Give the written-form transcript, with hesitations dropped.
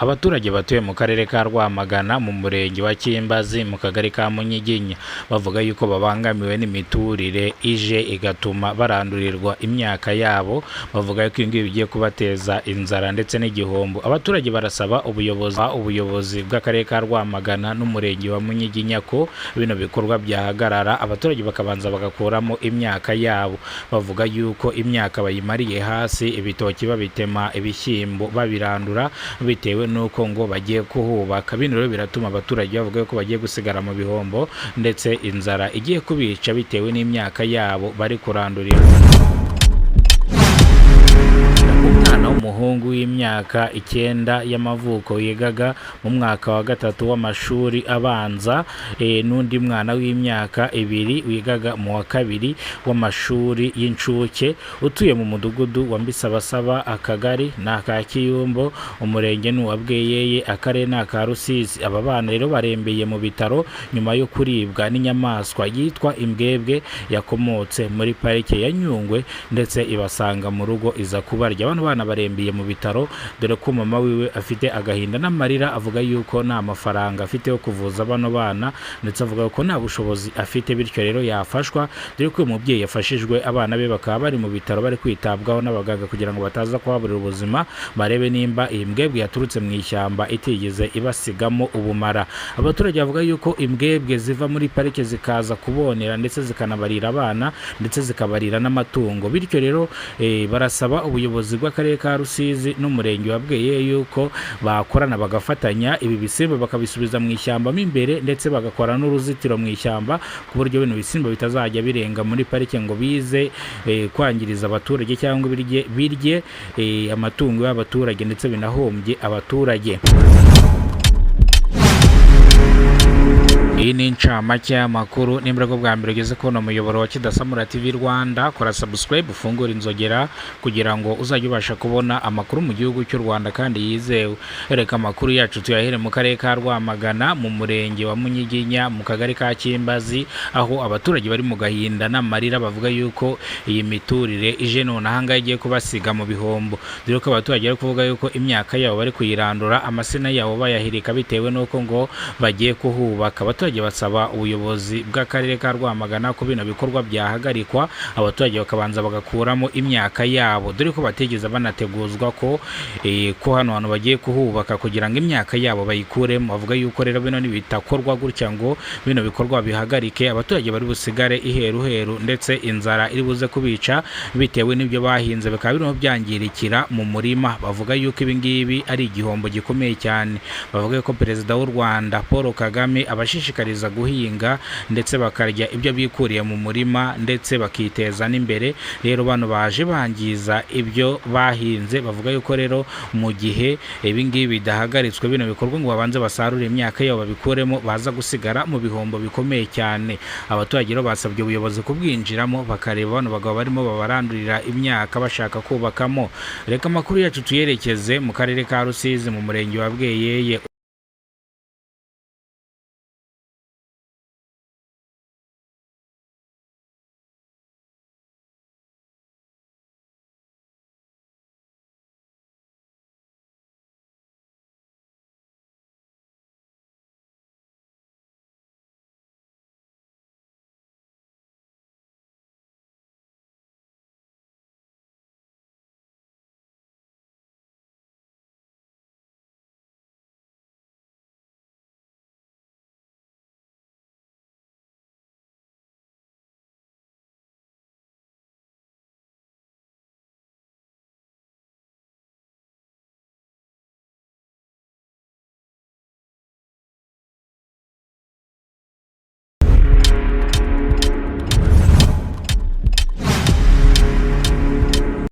Abaturage batuye mu karere ka Rwamagana mu murenge wa Kimbazi mu kagari ka Munyiginya bavuga yuko babangamiwe n'imiturire ije igatuma barandurirwa imyaka yabo. Bavuga yuko ibi bigiye kubateza inzara ndetse n'igihombo. Abaturage barasaba ubuyobozi bw'akarere ka Rwamagana n'umurenge wa Munyiginya ko bino bikorwa byahagarara, abaturage bakabanza bagakuramo imyaka yabo. Bavuga yuko imyaka bayimariye hasi, ibitoki babitema, ibishyimbo babirandura bitewe nuko ngo bagiye kuhubaka. Bino rero biratuma abaturage bavuga ko bagiye gusigara mu bihombo ndetse inzara igiye kubica bitewe n'imyaka yabo bari kurandurira. Umwana w'umuhungu w'imyaka 9 y'amavuko yigaga mu mwaka wa 3 w'amashuri abanza, n'undi mwana w'imyaka 2 wigaga mu wa 2 w'amashuri y'incuke, utuye mu mudugudu wa Mbisabasaba, akagari na ka Kiyumbo, umurenge n'uwa Bweyeye, akarere na ka Rusizi. Aba bana rero barembeye mu bitaro nyuma yo kuribwa n'inyamaswa yitwa imbwebwe yakomotse muri parike ya Nyungwe ndetse ibasanga mu rugo iza kubarya. Abantu bana barembeye mu bitaro dore ko mama wiwe afite agahinda n'amarira, avuga yuko nta mafaranga afite yo kuvuza bano bana ndetse avuga ko nta bushobozi afite, bityo rero yafashwa dore ko uyu mubyeyi yafashijwe. Abana be bakaba bari mu bitaro bari kwitabwaho n'abaganga kugira ngo bataza kuhaburira ubuzima, barebe nimba iyi mbwebwe yaturutse mu ishyamba itigeze ibasigamo ubumara. Abaturage bavuga yuko imbwebwe ziva muri parike zikaza kubonera ndetse zikanabarira abana ndetse zikabarira n'amatungo, bityo rero barasaba ubuyobozi bw'akarere ka Rusizi n'umurenge wa Bweyeye yuko bakorana bagafatanya ibi bisimba bakabisubiza mu ishyamba mo imbere ndetse bagakora n'uruzitiro mu ishyamba ku buryo bino bisimba bitazajya birenga muri parike ngo bize kwangiriza abaturage cyangwa birye amatungo y'abaturage ndetse binahombye abaturage. Iyi ni incamake y'amakuru. Nimbura ko bwa mbere ugeze kubona umuyoboro wa Kidasamura TV Rwanda, kora subscribe, ufungura inzogera kugira ngo uzajye ubasha kubona amakuru mu gihugu cy'u Rwanda kandi yizewe. Reka amakuru yacu tuyahere mu karere ka Rwamagana mu murenge wa Munyiginya mu kagari ka Kimbazi, aho abaturage bari mu gahinda n'amarira bavuga yuko iyi miturire ije none ahanga igiye kubasiga mu bihombo. Dore ko abaturage bari kuvuga yuko imyaka yabo bari kuyirandura, amasina yabo bayahirika bitewe nuko ngo bagiye kuhubaka. Abaturage basaba ubuyobozi bw'akarere ka Rwamagana ko bino bikorwa byahagarikwa, abaturage bakabanza bagakuramo imyaka yabo, dore ko bategeza banateguzwa ko hano hantu bagiye kuhubaka kugira ngo imyaka yabo bayikuremo. Bavuga yuko rero bino nibitakorwa gutya ngo bino bikorwa bihagarike, abaturage bari busigare iheruheru ndetse inzara iri buze kubica bitewe n'ibyo bahinze bikaba birimo byangirikira mu murima. Bavuga yuko ibi ngibi ari igihombo gikomeye cyane. Bavuga ko Perezida w'u Rwanda Paul Kagame abashishikariza guhinga ndetse bakarya ibyo bikuriye mu murima ndetse bakiteza n'imbere. Rero bano baje bangiza ibyo bahinze. Bavuga yuko rero mu gihe ibi ngibi bidahagaritswe bino bikorwa ngo babanze basarure imyaka yabo babikuremo, baza gusigara mu bihombo bikomeye cyane. Abaturage rero basabye ubuyobozi kubwinjiramo bakareba bano bagabo barimo babarandurira imyaka bashaka kubakamo. Reka amakuru yacu tuyerekeze mu karere ka Rusizi mu murenge wa Bweyeye.